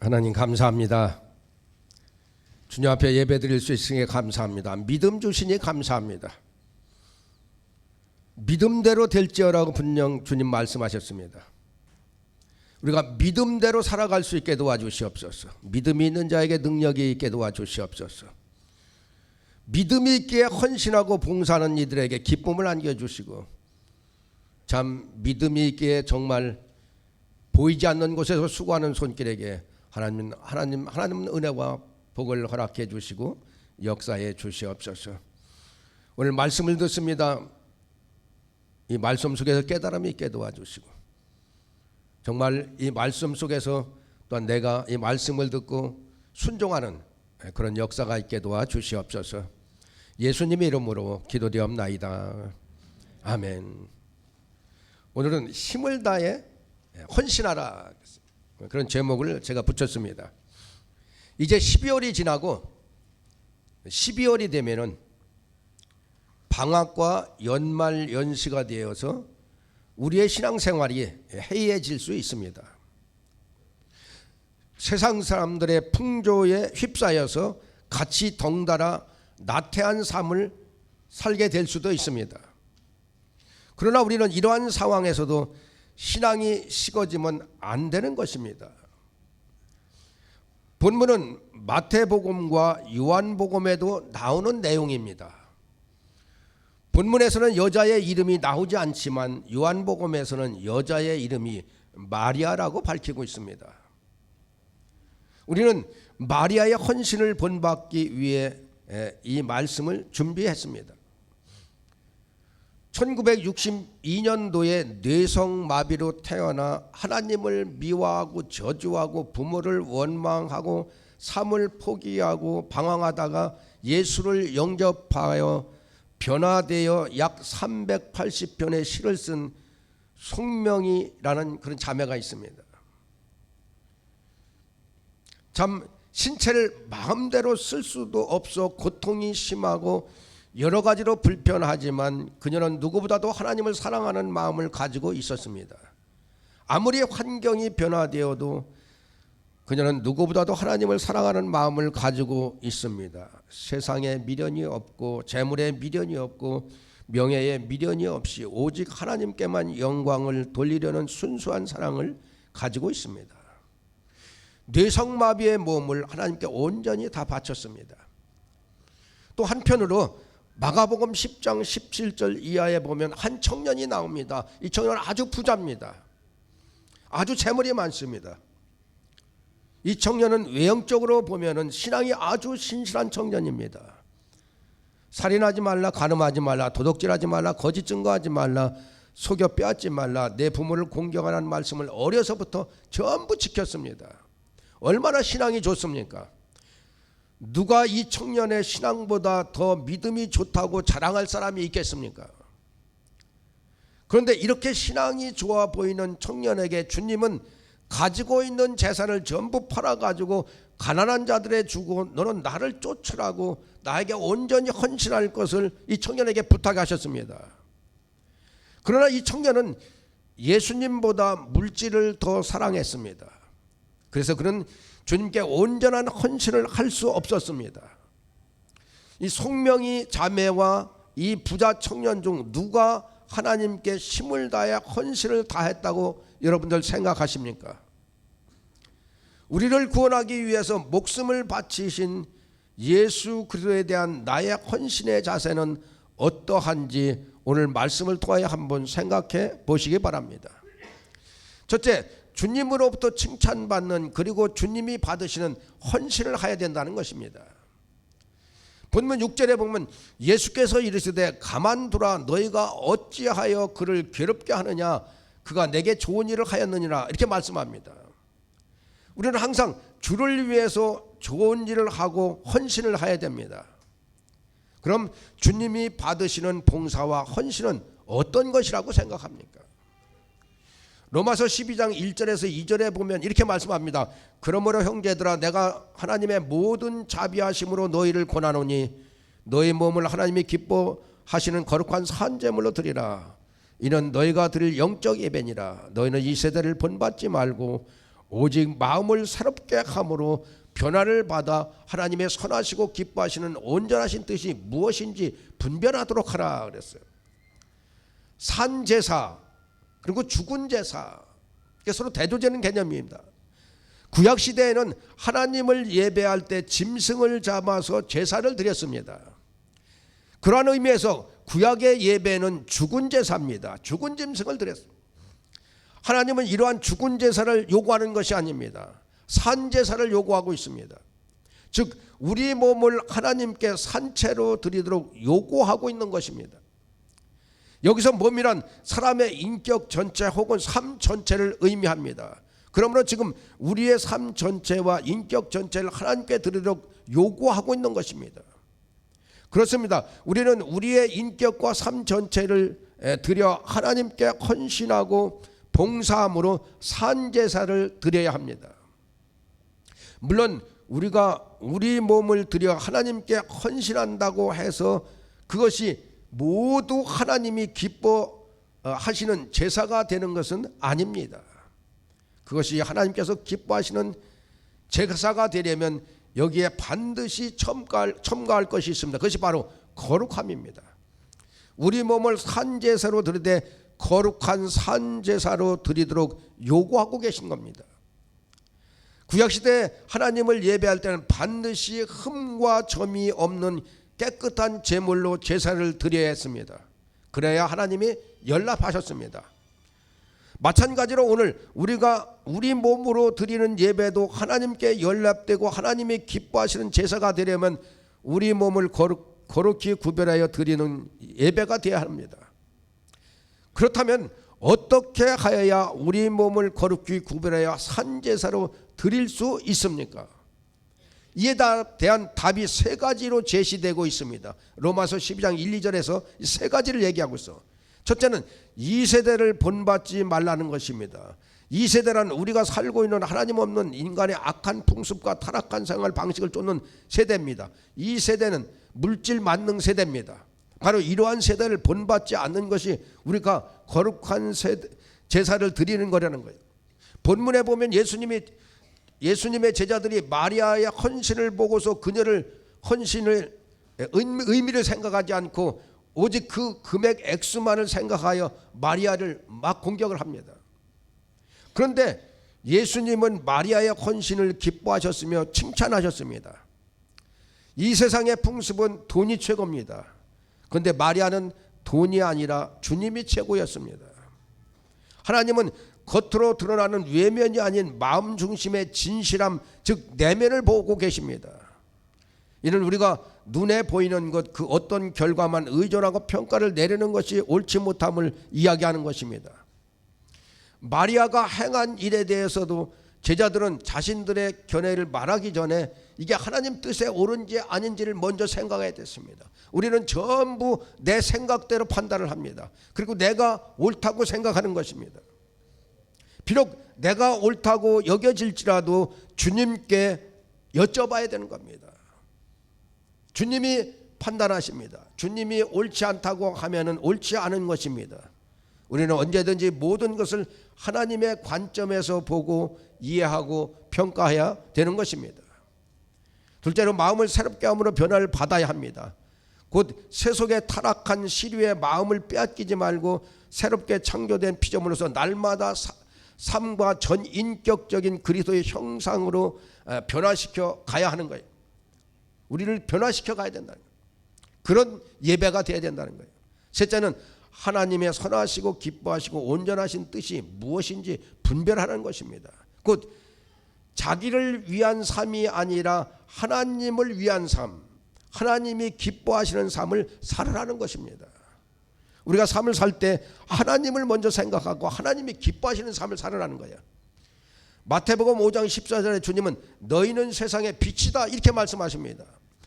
하나님 감사합니다. 주님 앞에 예배드릴 수 있으니 감사합니다. 믿음 주시니 감사합니다. 믿음대로 될지어라고 분명 주님 말씀하셨습니다. 우리가 믿음대로 살아갈 수 있게 도와주시옵소서. 믿음이 있는 자에게 능력이 있게 도와주시옵소서. 믿음이 있기에 헌신하고 봉사하는 이들에게 기쁨을 안겨주시고, 참 믿음이 있기에 정말 보이지 않는 곳에서 수고하는 손길에게 하나님 은혜와 복을 허락해 주시고 역사해 주시옵소서. 오늘 말씀을 듣습니다. 이 말씀 속에서 깨달음이 있게 도와주시고, 정말 이 말씀 속에서 또한 내가 이 말씀을 듣고 순종하는 그런 역사가 있게 도와주시옵소서. 예수님의 이름으로 기도되옵나이다. 아멘. 오늘은 힘을 다해 헌신하라, 그런 제목을 제가 붙였습니다. 이제 12월이 지나고 12월이 되면은 방학과 연말 연시가 되어서 우리의 신앙생활이 해이해질 수 있습니다. 세상 사람들의 풍조에 휩싸여서 같이 덩달아 나태한 삶을 살게 될 수도 있습니다. 그러나 우리는 이러한 상황에서도 신앙이 식어지면 안 되는 것입니다. 본문은 마태복음과 요한복음에도 나오는 내용입니다. 본문에서는 여자의 이름이 나오지 않지만 요한복음에서는 여자의 이름이 마리아라고 밝히고 있습니다. 우리는 마리아의 헌신을 본받기 위해 이 말씀을 준비했습니다. 1962년도에 뇌성마비로 태어나 하나님을 미워하고 저주하고 부모를 원망하고 삶을 포기하고 방황하다가 예수를 영접하여 변화되어 약 380편의 시를 쓴 송명이라는 그런 자매가 있습니다. 참 신체를 마음대로 쓸 수도 없어 고통이 심하고 여러 가지로 불편하지만 그녀는 누구보다도 하나님을 사랑하는 마음을 가지고 있었습니다. 아무리 환경이 변화되어도 그녀는 누구보다도 하나님을 사랑하는 마음을 가지고 있습니다. 세상에 미련이 없고 재물에 미련이 없고 명예에 미련이 없이 오직 하나님께만 영광을 돌리려는 순수한 사랑을 가지고 있습니다. 뇌성마비의 몸을 하나님께 온전히 다 바쳤습니다. 또 한편으로 마가복음 10장 17절 이하에 보면 한 청년이 나옵니다. 이 청년은 아주 부자입니다. 아주 재물이 많습니다. 이 청년은 외형적으로 보면 신앙이 아주 신실한 청년입니다. 살인하지 말라, 간음하지 말라, 도둑질하지 말라, 거짓 증거하지 말라, 속여 빼앗지 말라, 내 부모를 공경하라는 말씀을 어려서부터 전부 지켰습니다. 얼마나 신앙이 좋습니까? 누가 이 청년의 신앙보다 더 믿음이 좋다고 자랑할 사람이 있겠습니까? 그런데 이렇게 신앙이 좋아 보이는 청년에게 주님은 가지고 있는 재산을 전부 팔아가지고 가난한 자들에 주고 너는 나를 쫓으라고 나에게 온전히 헌신할 것을 이 청년에게 부탁하셨습니다. 그러나 이 청년은 예수님보다 물질을 더 사랑했습니다. 그래서 그는 주님께 온전한 헌신을 할 수 없었습니다. 이 송명이 자매와 이 부자 청년 중 누가 하나님께 힘을 다해 헌신을 다했다고 여러분들 생각하십니까? 우리를 구원하기 위해서 목숨을 바치신 예수 그리스도에 대한 나의 헌신의 자세는 어떠한지 오늘 말씀을 통하여 한번 생각해 보시기 바랍니다. 첫째, 주님으로부터 칭찬받는, 그리고 주님이 받으시는 헌신을 해야 된다는 것입니다. 본문 6절에 보면 예수께서 이르시되 가만두라, 너희가 어찌하여 그를 괴롭게 하느냐, 그가 내게 좋은 일을 하였느니라, 이렇게 말씀합니다. 우리는 항상 주를 위해서 좋은 일을 하고 헌신을 해야 됩니다. 그럼 주님이 받으시는 봉사와 헌신은 어떤 것이라고 생각합니까? 로마서 12장 1절에서 2절에 보면 이렇게 말씀합니다. 그러므로 형제들아, 내가 하나님의 모든 자비하심으로 너희를 권하노니 너희 몸을 하나님이 기뻐하시는 거룩한 산제물로 드리라. 이는 너희가 드릴 영적 예배니라. 너희는 이 세대를 본받지 말고 오직 마음을 새롭게 함으로 변화를 받아 하나님의 선하시고 기뻐하시는 온전하신 뜻이 무엇인지 분별하도록 하라 그랬어요. 산 제사 그리고 죽은 제사, 이게 서로 대조되는 개념입니다. 구약 시대에는 하나님을 예배할 때 짐승을 잡아서 제사를 드렸습니다. 그러한 의미에서 구약의 예배는 죽은 제사입니다. 죽은 짐승을 드렸습니다. 하나님은 이러한 죽은 제사를 요구하는 것이 아닙니다. 산 제사를 요구하고 있습니다. 즉 우리 몸을 하나님께 산채로 드리도록 요구하고 있는 것입니다. 여기서 몸이란 사람의 인격 전체 혹은 삶 전체를 의미합니다. 그러므로 지금 우리의 삶 전체와 인격 전체를 하나님께 드리도록 요구하고 있는 것입니다. 그렇습니다. 우리는 우리의 인격과 삶 전체를 드려 하나님께 헌신하고 봉사함으로 산제사를 드려야 합니다. 물론 우리가 우리 몸을 드려 하나님께 헌신한다고 해서 그것이 모두 하나님이 기뻐하시는 제사가 되는 것은 아닙니다. 그것이 하나님께서 기뻐하시는 제사가 되려면 여기에 반드시 첨가할 것이 있습니다. 그것이 바로 거룩함입니다. 우리 몸을 산제사로 드리되 거룩한 산제사로 드리도록 요구하고 계신 겁니다. 구약시대 하나님을 예배할 때는 반드시 흠과 점이 없는 깨끗한 제물로 제사를 드려야 했습니다. 그래야 하나님이 연락하셨습니다. 마찬가지로 오늘 우리가 우리 몸으로 드리는 예배도 하나님께 연락되고 하나님이 기뻐하시는 제사가 되려면 우리 몸을 거룩히 구별하여 드리는 예배가 되어야 합니다. 그렇다면 어떻게 하여야 우리 몸을 거룩히 구별하여 산제사로 드릴 수 있습니까? 이에 대한 답이 세 가지로 제시되고 있습니다. 로마서 12장 1, 2절에서 세 가지를 얘기하고 있어. 첫째는 이 세대를 본받지 말라는 것입니다. 이 세대란 우리가 살고 있는 하나님 없는 인간의 악한 풍습과 타락한 생활 방식을 쫓는 세대입니다. 이 세대는 물질 만능 세대입니다. 바로 이러한 세대를 본받지 않는 것이 우리가 거룩한 제사를 드리는 거라는 거예요. 본문에 보면 예수님의 제자들이 마리아의 헌신을 보고서 그녀를 헌신을 의미를 생각하지 않고 오직 그 금액 액수만을 생각하여 마리아를 막 공격을 합니다. 그런데 예수님은 마리아의 헌신을 기뻐하셨으며 칭찬하셨습니다. 이 세상의 풍습은 돈이 최고입니다. 그런데 마리아는 돈이 아니라 주님이 최고였습니다. 하나님은 겉으로 드러나는 외면이 아닌 마음 중심의 진실함, 즉 내면을 보고 계십니다. 이는 우리가 눈에 보이는 것 그 어떤 결과만 의존하고 평가를 내리는 것이 옳지 못함을 이야기하는 것입니다. 마리아가 행한 일에 대해서도 제자들은 자신들의 견해를 말하기 전에 이게 하나님 뜻에 옳은지 아닌지를 먼저 생각해야 됐습니다. 우리는 전부 내 생각대로 판단을 합니다. 그리고 내가 옳다고 생각하는 것입니다. 비록 내가 옳다고 여겨질지라도 주님께 여쭤봐야 되는 겁니다. 주님이 판단하십니다. 주님이 옳지 않다고 하면은 옳지 않은 것입니다. 우리는 언제든지 모든 것을 하나님의 관점에서 보고 이해하고 평가해야 되는 것입니다. 둘째로 마음을 새롭게 함으로 변화를 받아야 합니다. 곧 세속의 타락한 시류의 마음을 빼앗기지 말고 새롭게 창조된 피조물로서 날마다 삶과 전인격적인 그리스도의 형상으로 변화시켜 가야 하는 거예요. 우리를 변화시켜 가야 된다는 거예요. 그런 예배가 되어야 된다는 거예요. 셋째는 하나님의 선하시고 기뻐하시고 온전하신 뜻이 무엇인지 분별하는 것입니다. 곧 자기를 위한 삶이 아니라 하나님을 위한 삶, 하나님이 기뻐하시는 삶을 살아가는 것입니다. 우리가 삶을 살 때 하나님을 먼저 생각하고 하나님이 기뻐하시는 삶을 살아가는 거예요. 마태복음 5장 14절에 주님은 너희는 세상의 빛이다 이렇게 말씀하십니다.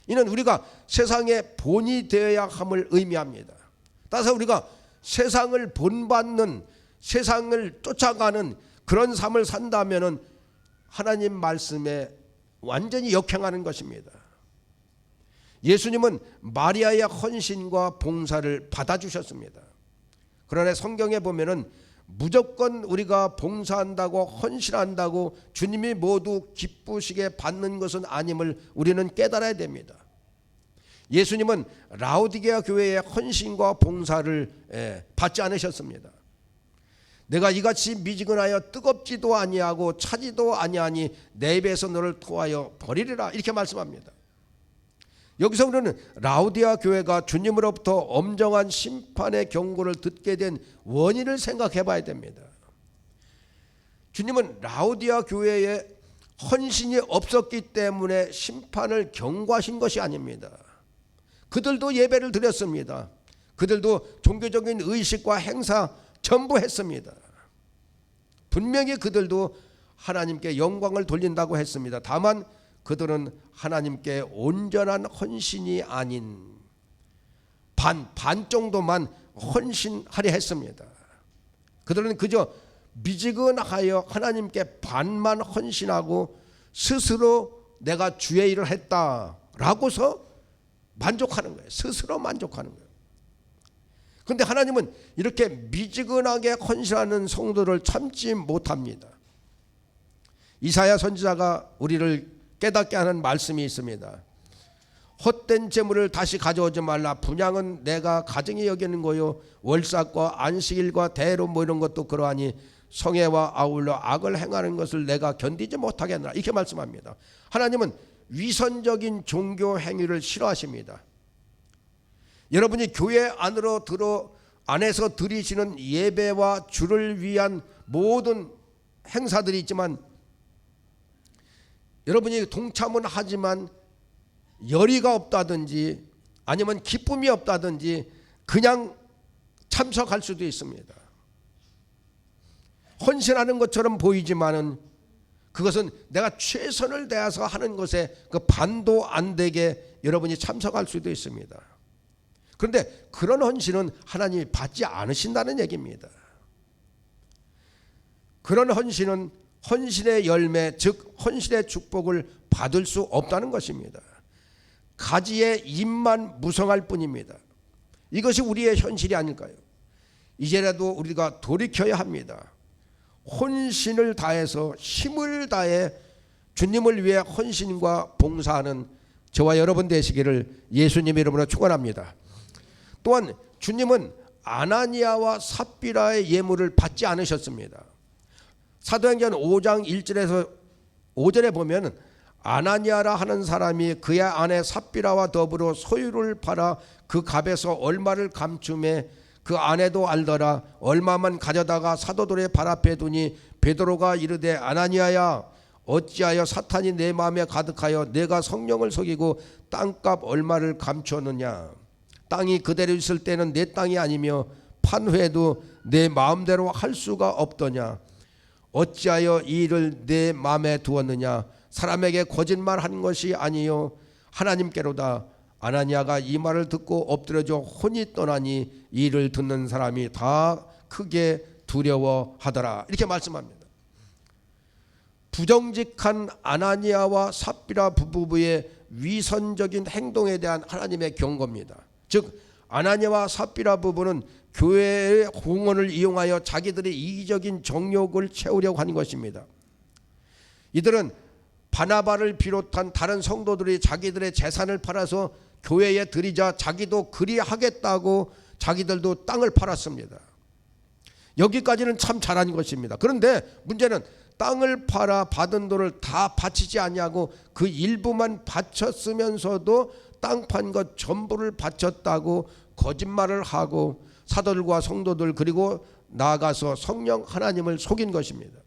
이는 우리가 세상의 본이 되어야 함을 의미합니다. 따라서 우리가 세상을 본받는, 세상을 쫓아가는 그런 삶을 산다면 하나님 말씀에 완전히 역행하는 것입니다. 예수님은 마리아의 헌신과 봉사를 받아주셨습니다. 그러나 성경에 보면은 무조건 우리가 봉사한다고 헌신한다고 주님이 모두 기쁘시게 받는 것은 아님을 우리는 깨달아야 됩니다. 예수님은 라오디게아 교회의 헌신과 봉사를 받지 않으셨습니다. 내가 이같이 미지근하여 뜨겁지도 아니하고 차지도 아니하니 내 입에서 너를 토하여 버리리라, 이렇게 말씀합니다. 여기서 우리는 라오디게아 교회가 주님으로부터 엄정한 심판의 경고를 듣게 된 원인을 생각해 봐야 됩니다. 주님은 라오디게아 교회에 헌신이 없었기 때문에 심판을 경고하신 것이 아닙니다. 그들도 예배를 드렸습니다. 그들도 종교적인 의식과 행사 전부 했습니다. 분명히 그들도 하나님께 영광을 돌린다고 했습니다. 다만 그들은 하나님께 온전한 헌신이 아닌 반 정도만 헌신하려 했습니다. 그들은 그저 미지근하여 하나님께 반만 헌신하고 스스로 내가 주의 일을 했다라고서 만족하는 거예요. 스스로 만족하는 거예요. 그런데 하나님은 이렇게 미지근하게 헌신하는 성도를 참지 못합니다. 이사야 선지자가 우리를 깨닫게 하는 말씀이 있습니다. 헛된 재물을 다시 가져오지 말라. 분향은 내가 가증히 여기는 거요, 월삭과 안식일과 대로 뭐 이런 것도 그러하니 성애와 아울러 악을 행하는 것을 내가 견디지 못하겠노라, 이렇게 말씀합니다. 하나님은 위선적인 종교 행위를 싫어하십니다. 여러분이 교회 안에서 드리시는 예배와 주를 위한 모든 행사들이 있지만 여러분이 동참은 하지만 열의가 없다든지 아니면 기쁨이 없다든지 그냥 참석할 수도 있습니다. 헌신하는 것처럼 보이지만은 그것은 내가 최선을 다해서 하는 것에 그 반도 안 되게 여러분이 참석할 수도 있습니다. 그런데 그런 헌신은 하나님이 받지 않으신다는 얘기입니다. 그런 헌신은 헌신의 열매, 즉 헌신의 축복을 받을 수 없다는 것입니다. 가지의 잎만 무성할 뿐입니다. 이것이 우리의 현실이 아닐까요? 이제라도 우리가 돌이켜야 합니다. 헌신을 다해서 힘을 다해 주님을 위해 헌신과 봉사하는 저와 여러분 되시기를 예수님 이름으로 축원합니다. 또한 주님은 아나니아와 삽비라의 예물을 받지 않으셨습니다. 사도행전 5장 1절에서 5절에 보면 아나니아라 하는 사람이 그의 아내 삽비라와 더불어 소유를 팔아 그 값에서 얼마를 감춤해 그 아내도 알더라. 얼마만 가져다가 사도들의 발 앞에 두니 베드로가 이르되 아나니아야, 어찌하여 사탄이 내 마음에 가득하여 내가 성령을 속이고 땅값 얼마를 감추었느냐. 땅이 그대로 있을 때는 내 땅이 아니며 판 후에도 내 마음대로 할 수가 없더냐. 어찌하여 이 일을 내 마음에 두었느냐. 사람에게 거짓말한 것이 아니요 하나님께로다. 아나니아가 이 말을 듣고 엎드려져 혼이 떠나니 이 일을 듣는 사람이 다 크게 두려워하더라, 이렇게 말씀합니다. 부정직한 아나니아와 삽비라 부부의 위선적인 행동에 대한 하나님의 경고입니다. 즉 아나니아와 삽비라 부부는 교회의 공헌을 이용하여 자기들의 이기적인 정욕을 채우려고 하는 것입니다. 이들은 바나바를 비롯한 다른 성도들이 자기들의 재산을 팔아서 교회에 드리자 자기도 그리하겠다고 자기들도 땅을 팔았습니다. 여기까지는 참 잘한 것입니다. 그런데 문제는 땅을 팔아 받은 돈을 다 바치지 아니하고 그 일부만 바쳤으면서도 땅 판 것 전부를 바쳤다고 거짓말을 하고 사도들과 성도들 그리고 나아가서 성령 하나님을 속인 것입니다.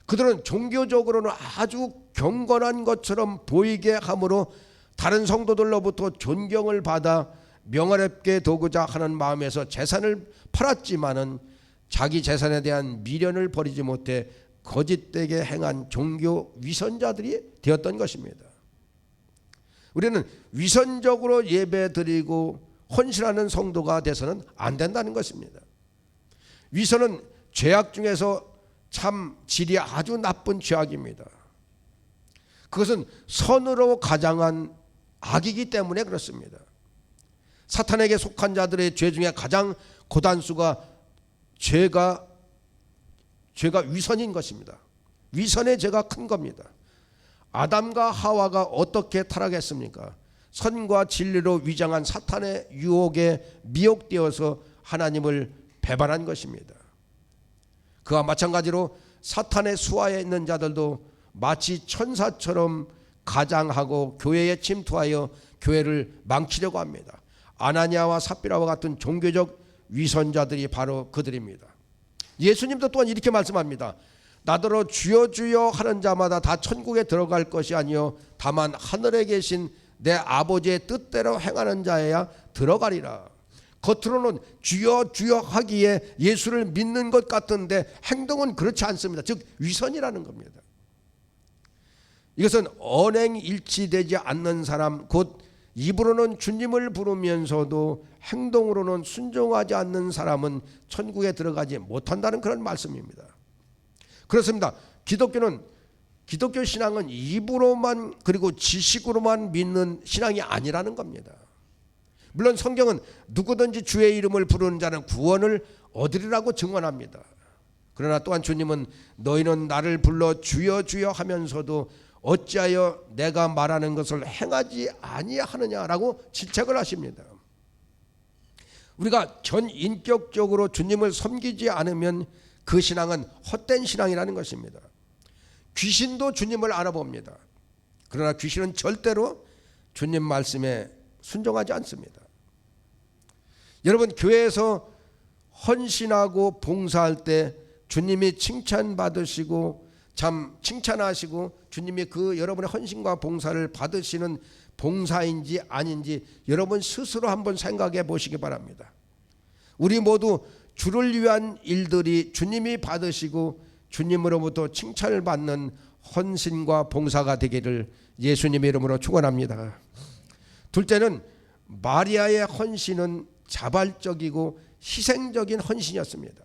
그들은 종교적으로는 아주 경건한 것처럼 보이게 함으로 다른 성도들로부터 존경을 받아 명예롭게 도구자 하는 마음에서 재산을 팔았지만은 자기 재산에 대한 미련을 버리지 못해 거짓되게 행한 종교 위선자들이 되었던 것입니다. 우리는 위선적으로 예배드리고 헌신하는 성도가 돼서는 안 된다는 것입니다. 위선은 죄악 중에서 참 질이 아주 나쁜 죄악입니다. 그것은 선으로 가장한 악이기 때문에 그렇습니다. 사탄에게 속한 자들의 죄 중에 가장 고단수가 죄가 위선인 것입니다. 위선의 죄가 큰 겁니다. 아담과 하와가 어떻게 타락했습니까? 선과 진리로 위장한 사탄의 유혹에 미혹되어서 하나님을 배반한 것입니다. 그와 마찬가지로 사탄의 수하에 있는 자들도 마치 천사처럼 가장하고 교회에 침투하여 교회를 망치려고 합니다. 아나니아와 삽비라와 같은 종교적 위선자들이 바로 그들입니다. 예수님도 또한 이렇게 말씀합니다. 나더러 주여 주여 하는 자마다 다 천국에 들어갈 것이 아니요 다만 하늘에 계신 내 아버지의 뜻대로 행하는 자여야 들어가리라. 겉으로는 주여 주여 하기에 예수를 믿는 것 같은데 행동은 그렇지 않습니다. 즉 위선이라는 겁니다. 이것은 언행일치되지 않는 사람, 곧 입으로는 주님을 부르면서도 행동으로는 순종하지 않는 사람은 천국에 들어가지 못한다는 그런 말씀입니다. 그렇습니다. 기독교 신앙은 입으로만 그리고 지식으로만 믿는 신앙이 아니라는 겁니다. 물론 성경은 누구든지 주의 이름을 부르는 자는 구원을 얻으리라고 증언합니다. 그러나 또한 주님은 너희는 나를 불러 주여 주여 하면서도 어찌하여 내가 말하는 것을 행하지 아니하느냐라고 질책을 하십니다. 우리가 전인격적으로 주님을 섬기지 않으면 그 신앙은 헛된 신앙이라는 것입니다. 귀신도 주님을 알아봅니다. 그러나 귀신은 절대로 주님 말씀에 순종하지 않습니다. 여러분, 교회에서 헌신하고 봉사할 때 주님이 칭찬받으시고 참 칭찬하시고 주님이 그 여러분의 헌신과 봉사를 받으시는 봉사인지 아닌지 여러분 스스로 한번 생각해 보시기 바랍니다. 우리 모두 주를 위한 일들이 주님이 받으시고 주님으로부터 칭찬을 받는 헌신과 봉사가 되기를 예수님의 이름으로 축원합니다. 둘째는 마리아의 헌신은 자발적이고 희생적인 헌신이었습니다.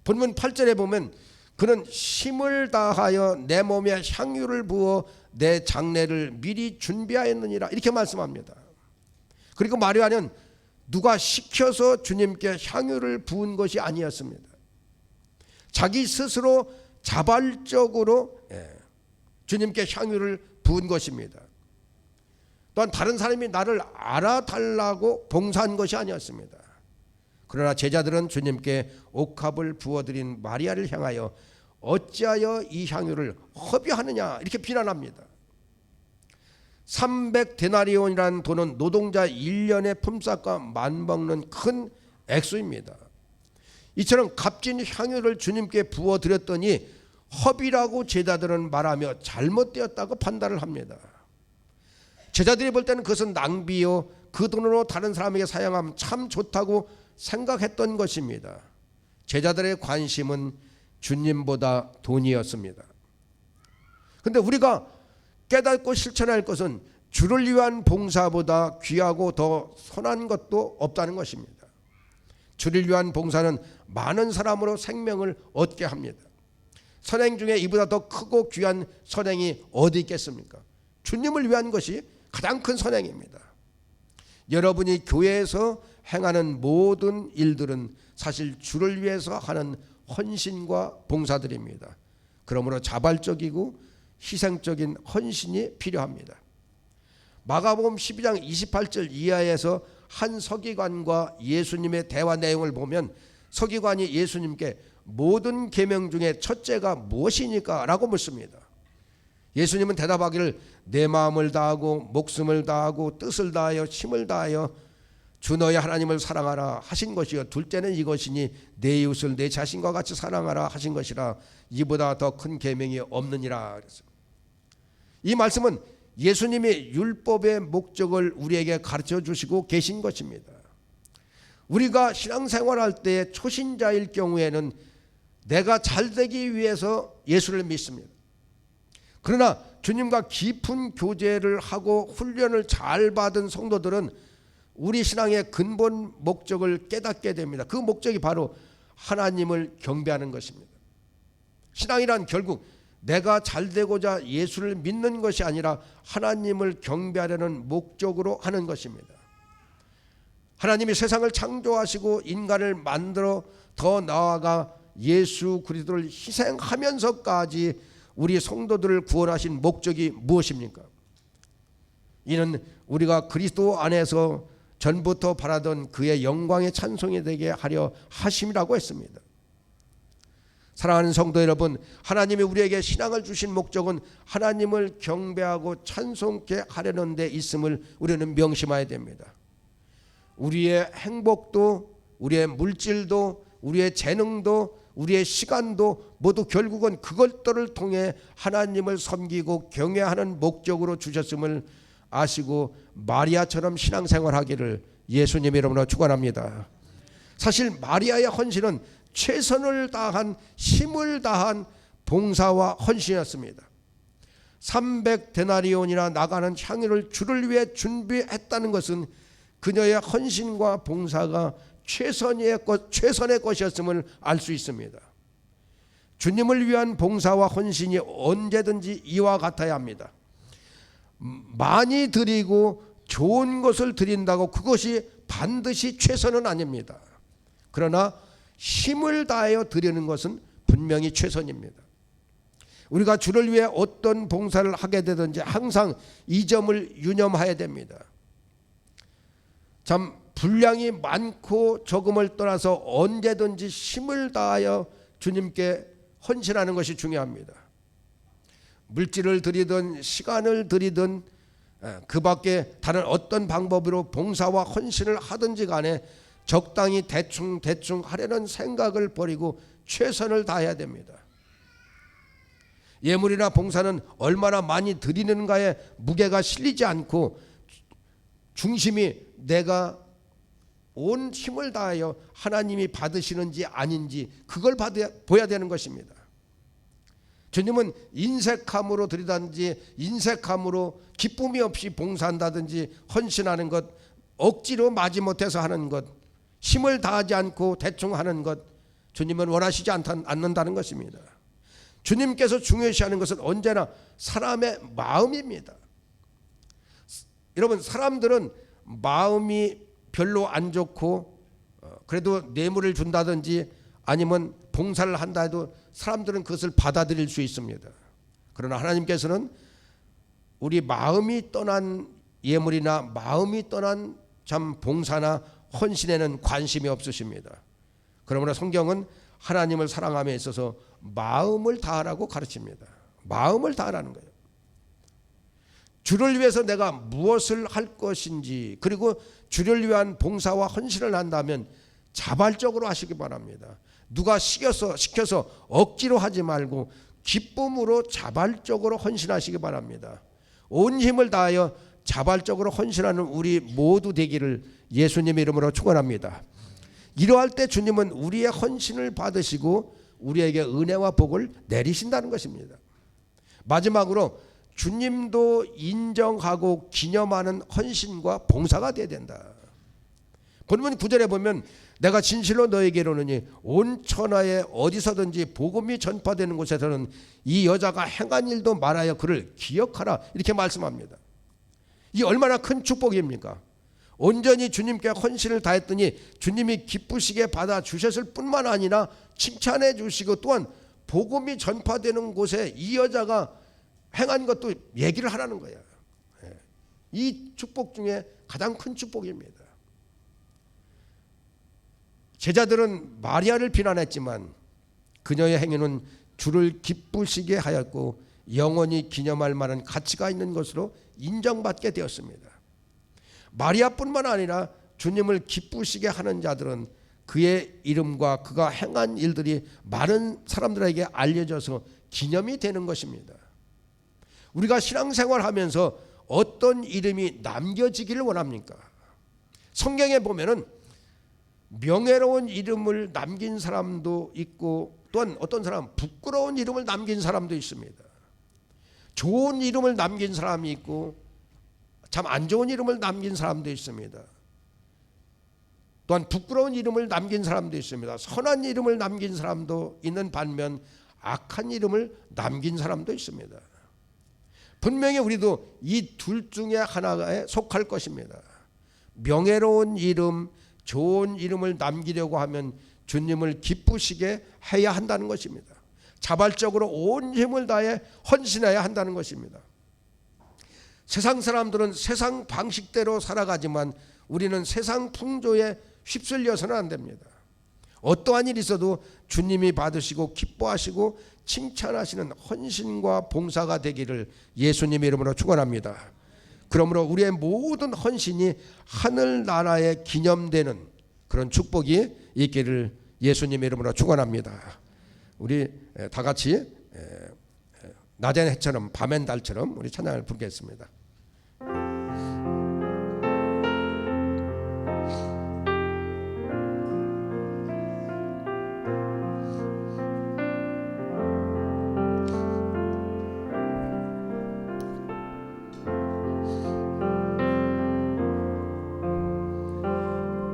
본문 8절에 보면 그는 힘을 다하여 내 몸에 향유를 부어 내 장례를 미리 준비하였느니라 이렇게 말씀합니다. 그리고 마리아는 누가 시켜서 주님께 향유를 부은 것이 아니었습니다. 자기 스스로 자발적으로 주님께 향유를 부은 것입니다. 또한 다른 사람이 나를 알아달라고 봉사한 것이 아니었습니다. 그러나 제자들은 주님께 옥합을 부어드린 마리아를 향하여 어찌하여 이 향유를 허비하느냐 이렇게 비난합니다. 300데나리온이라는 돈은 노동자 1년의 품삯과 맞먹는 큰 액수입니다. 이처럼 값진 향유를 주님께 부어드렸더니 허비라고 제자들은 말하며 잘못되었다고 판단을 합니다. 제자들이 볼 때는 그것은 낭비요 그 돈으로 다른 사람에게 사용하면 참 좋다고 생각했던 것입니다. 제자들의 관심은 주님보다 돈이었습니다. 그런데 우리가 깨닫고 실천할 것은 주를 위한 봉사보다 귀하고 더 선한 것도 없다는 것입니다. 주를 위한 봉사는 많은 사람으로 생명을 얻게 합니다. 선행 중에 이보다 더 크고 귀한 선행이 어디 있겠습니까? 주님을 위한 것이 가장 큰 선행입니다. 여러분이 교회에서 행하는 모든 일들은 사실 주를 위해서 하는 헌신과 봉사들입니다. 그러므로 자발적이고 희생적인 헌신이 필요합니다. 마가복음 12장 28절 이하에서 한 서기관과 예수님의 대화 내용을 보면 서기관이 예수님께 모든 계명 중에 첫째가 무엇이니까? 라고 묻습니다. 예수님은 대답하기를 내 마음을 다하고 목숨을 다하고 뜻을 다하여 힘을 다하여 주 너의 하나님을 사랑하라 하신 것이요 둘째는 이것이니 내 이웃을 내 자신과 같이 사랑하라 하신 것이라 이보다 더 큰 계명이 없느니라. 이 말씀은 예수님이 율법의 목적을 우리에게 가르쳐 주시고 계신 것입니다. 우리가 신앙생활할 때 초신자일 경우에는 내가 잘되기 위해서 예수를 믿습니다. 그러나 주님과 깊은 교제를 하고 훈련을 잘 받은 성도들은 우리 신앙의 근본 목적을 깨닫게 됩니다. 그 목적이 바로 하나님을 경배하는 것입니다. 신앙이란 결국 내가 잘되고자 예수를 믿는 것이 아니라 하나님을 경배하려는 목적으로 하는 것입니다. 하나님이 세상을 창조하시고 인간을 만들어 더 나아가 예수 그리스도를 희생하면서까지 우리 성도들을 구원하신 목적이 무엇입니까? 이는 우리가 그리스도 안에서 전부터 바라던 그의 영광의 찬송이 되게 하려 하심이라고 했습니다. 사랑하는 성도 여러분, 하나님이 우리에게 신앙을 주신 목적은 하나님을 경배하고 찬송케 하려는 데 있음을 우리는 명심해야 됩니다. 우리의 행복도, 우리의 물질도, 우리의 재능도, 우리의 시간도 모두 결국은 그것들을 통해 하나님을 섬기고 경외하는 목적으로 주셨음을 아시고 마리아처럼 신앙생활하기를 예수님 이름으로 축원합니다. 사실 마리아의 헌신은 최선을 다한, 힘을 다한 봉사와 헌신이었습니다. 300데나리온이나 나가는 향유를 주를 위해 준비했다는 것은 그녀의 헌신과 봉사가 최선의 것이었음을 알 수 있습니다. 주님을 위한 봉사와 헌신이 언제든지 이와 같아야 합니다. 많이 드리고 좋은 것을 드린다고 그것이 반드시 최선은 아닙니다. 그러나 힘을 다하여 드리는 것은 분명히 최선입니다. 우리가 주를 위해 어떤 봉사를 하게 되든지 항상 이 점을 유념해야 됩니다. 참 분량이 많고 적음을 떠나서 언제든지 힘을 다하여 주님께 헌신하는 것이 중요합니다. 물질을 드리든 시간을 드리든 그 밖에 다른 어떤 방법으로 봉사와 헌신을 하든지 간에 적당히 대충 하려는 생각을 버리고 최선을 다해야 됩니다. 예물이나 봉사는 얼마나 많이 드리는가에 무게가 실리지 않고 중심이 내가 온 힘을 다하여 하나님이 받으시는지 아닌지 그걸 보여야 되는 것입니다. 주님은 인색함으로 드리든지 인색함으로 기쁨이 없이 봉사한다든지 헌신하는 것, 억지로 마지못해서 하는 것, 힘을 다하지 않고 대충 하는 것, 주님은 원하시지 않는다는 것입니다. 주님께서 중요시하는 것은 언제나 사람의 마음입니다. 여러분, 사람들은 마음이 별로 안 좋고 그래도 뇌물을 준다든지 아니면 봉사를 한다 해도 사람들은 그것을 받아들일 수 있습니다. 그러나 하나님께서는 우리 마음이 떠난 예물이나 마음이 떠난 참 봉사나 헌신에는 관심이 없으십니다. 그러므로 성경은 하나님을 사랑함에 있어서 마음을 다하라고 가르칩니다. 마음을 다하라는 거예요. 주를 위해서 내가 무엇을 할 것인지, 그리고 주를 위한 봉사와 헌신을 한다면 자발적으로 하시기 바랍니다. 누가 시켜서 억지로 하지 말고 기쁨으로 자발적으로 헌신하시기 바랍니다. 온 힘을 다하여 자발적으로 헌신하는 우리 모두 되기를 예수님의 이름으로 축원합니다. 이러할 때 주님은 우리의 헌신을 받으시고 우리에게 은혜와 복을 내리신다는 것입니다. 마지막으로 주님도 인정하고 기념하는 헌신과 봉사가 되어야 된다. 본문 9절에 보면 내가 진실로 너에게 이르노니 온 천하에 어디서든지 복음이 전파되는 곳에서는 이 여자가 행한 일도 말하여 그를 기억하라, 이렇게 말씀합니다. 이 얼마나 큰 축복입니까? 온전히 주님께 헌신을 다했더니 주님이 기쁘시게 받아주셨을 뿐만 아니라 칭찬해 주시고 또한 복음이 전파되는 곳에 이 여자가 행한 것도 얘기를 하라는 거예요. 이 축복 중에 가장 큰 축복입니다. 제자들은 마리아를 비난했지만 그녀의 행위는 주를 기쁘시게 하였고 영원히 기념할 만한 가치가 있는 것으로 인정받게 되었습니다. 마리아뿐만 아니라 주님을 기쁘시게 하는 자들은 그의 이름과 그가 행한 일들이 많은 사람들에게 알려져서 기념이 되는 것입니다. 우리가 신앙생활하면서 어떤 이름이 남겨지기를 원합니까? 성경에 보면은 명예로운 이름을 남긴 사람도 있고 또한 어떤 사람은 부끄러운 이름을 남긴 사람도 있습니다. 좋은 이름을 남긴 사람이 있고 참 안 좋은 이름을 남긴 사람도 있습니다. 또한 부끄러운 이름을 남긴 사람도 있습니다. 선한 이름을 남긴 사람도 있는 반면 악한 이름을 남긴 사람도 있습니다. 분명히 우리도 이 둘 중에 하나에 속할 것입니다. 명예로운 이름, 좋은 이름을 남기려고 하면 주님을 기쁘시게 해야 한다는 것입니다. 자발적으로 온 힘을 다해 헌신해야 한다는 것입니다. 세상 사람들은 세상 방식대로 살아가지만 우리는 세상 풍조에 휩쓸려서는 안 됩니다. 어떠한 일이 있어도 주님이 받으시고 기뻐하시고 칭찬하시는 헌신과 봉사가 되기를 예수님의 이름으로 축원합니다. 그러므로 우리의 모든 헌신이 하늘나라에 기념되는 그런 축복이 있기를 예수님의 이름으로 축원합니다. 우리 다 같이 낮엔 해처럼 밤엔 달처럼 우리 찬양을 부르겠습니다.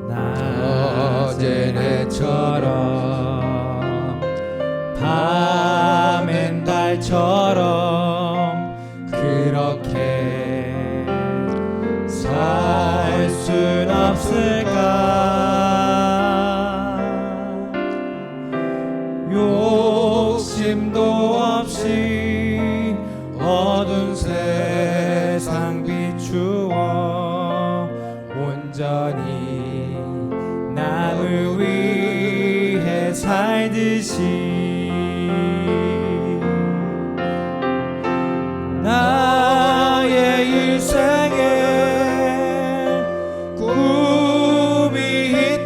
낮엔 해처럼 밤엔 달처럼 그렇게 살 순 없을까? 욕심도 없이 어두운 세상 비추어 온전히 남을 위해 살듯이 나의 일생에 꿈이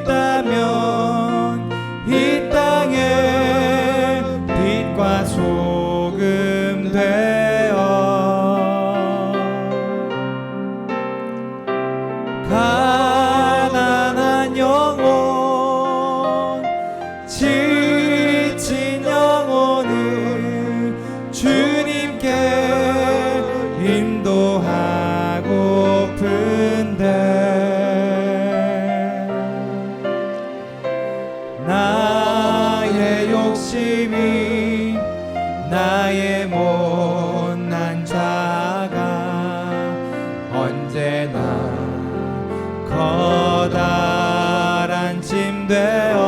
있다면 이 땅에 빛과 소금 되어 가난한 영혼 지친 영혼을 주님께 인도하고픈데 나의 욕심이 나의 못난 자가 언제나 커다란 짐 되어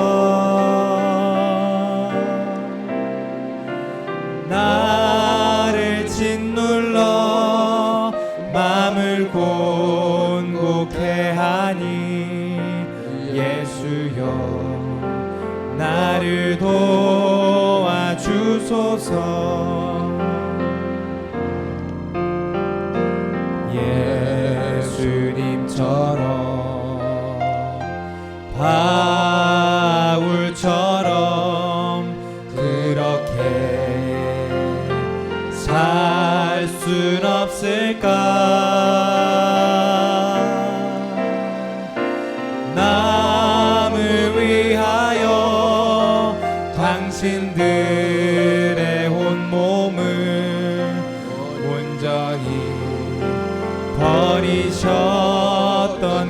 나를 짓눌러 맘을 곤곡해 하니 예수여 나를 도와주소서. 예수님처럼 바울처럼 그렇게 살 순 없을까? 남을 위하여 당신들의 온몸을 온전히 버리셨던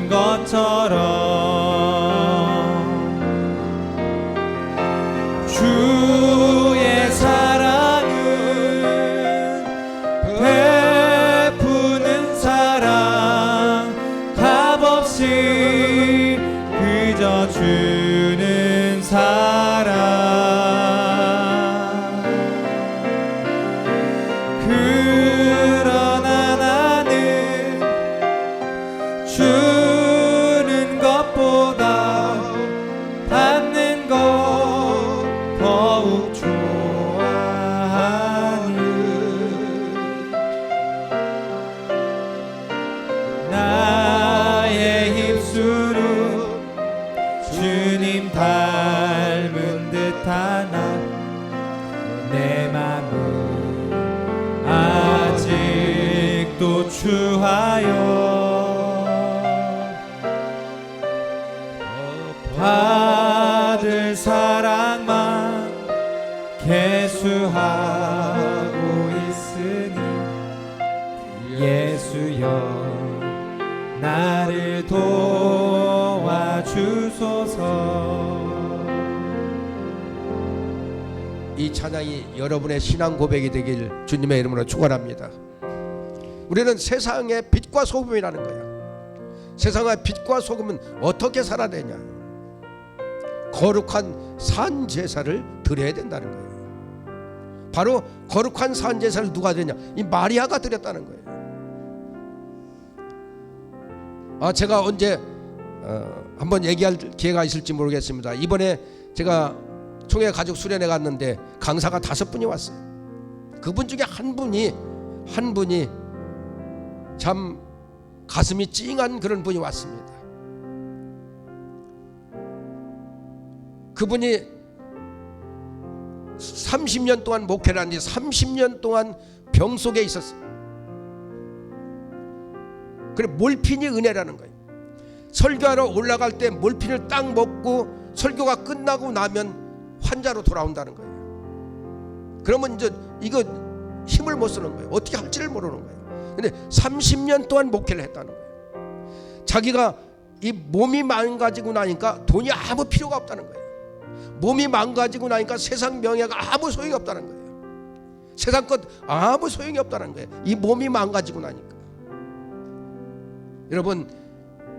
것처럼 주의 사랑은 베푸는 사랑 값없이 그저 주는 사랑 그러나 나는 주는 것보다 받는 것 더욱 좋아하니 나의 입술은 주님 닮은 듯하나 내 맘은 아직도 추하여 받을 사랑만 계수하고 있으니 예수여 나를 도와주소서. 이 찬양이 여러분의 신앙 고백이 되길 주님의 이름으로 축원합니다. 우리는 세상의 빛과 소금이라는 거야. 세상의 빛과 소금은 어떻게 살아내냐? 거룩한 산 제사를 드려야 된다는 거예요. 바로 거룩한 산 제사를 누가 드렸냐? 이 마리아가 드렸다는 거예요. 제가 언제 한번 얘기할 기회가 있을지 모르겠습니다. 이번에 제가 총회 가족 수련회 갔는데 강사가 5분이 왔어요. 그분 중에 한 분이 참 가슴이 찡한 그런 분이 왔습니다. 그분이 30년 동안 목회를 하는데 30년 동안 병 속에 있었어요. 그래, 몰핀이 은혜라는 거예요. 설교하러 올라갈 때 몰핀을 딱 먹고 설교가 끝나고 나면 환자로 돌아온다는 거예요. 그러면 이제 이거 힘을 못 쓰는 거예요. 어떻게 할지를 모르는 거예요. 근데 30년 동안 목회를 했다는 거예요. 자기가 이 몸이 망가지고 나니까 돈이 아무 필요가 없다는 거예요. 몸이 망가지고 나니까 세상 명예가 아무 소용이 없다는 거예요. 세상 것 아무 소용이 없다는 거예요. 이 몸이 망가지고 나니까. 여러분,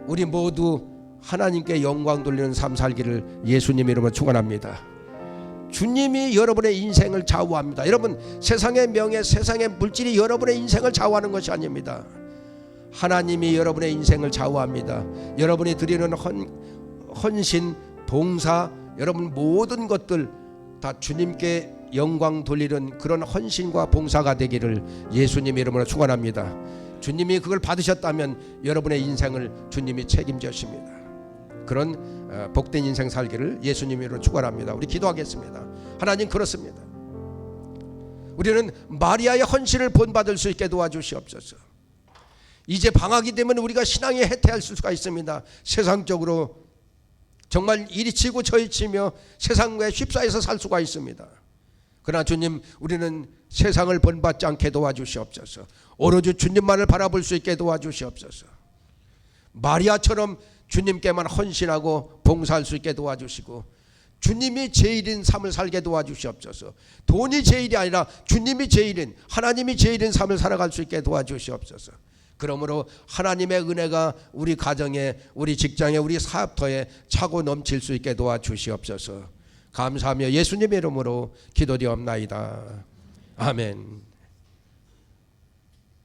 우리 모두 하나님께 영광 돌리는 삶 살기를 예수님 이름으로 축원합니다. 주님이 여러분의 인생을 좌우합니다. 여러분, 세상의 명예, 세상의 물질이 여러분의 인생을 좌우하는 것이 아닙니다. 하나님이 여러분의 인생을 좌우합니다. 여러분이 드리는 헌신, 봉사, 여러분 모든 것들 다 주님께 영광 돌리는 그런 헌신과 봉사가 되기를 예수님 이름으로 축원합니다. 주님이 그걸 받으셨다면 여러분의 인생을 주님이 책임져 주십니다. 그런 복된 인생 살기를 예수님 이름으로 축원합니다. 우리 기도하겠습니다. 하나님, 그렇습니다. 우리는 마리아의 헌신을 본받을 수 있게 도와주시옵소서. 이제 방학이 되면 우리가 신앙에 해태할 수가 있습니다. 세상적으로 정말 이리 치고 저리 치며 세상에 휩싸여서 살 수가 있습니다. 그러나 주님, 우리는 세상을 본받지 않게 도와주시옵소서. 오로지 주님만을 바라볼 수 있게 도와주시옵소서. 마리아처럼 주님께만 헌신하고 봉사할 수 있게 도와주시고, 주님이 제일인 삶을 살게 도와주시옵소서. 돈이 제일이 아니라 주님이 제일인, 하나님이 제일인 삶을 살아갈 수 있게 도와주시옵소서. 그러므로 하나님의 은혜가 우리 가정에, 우리 직장에, 우리 사업터에 차고 넘칠 수 있게 도와주시옵소서. 감사하며 예수님의 이름으로 기도드리옵나이다. 아멘.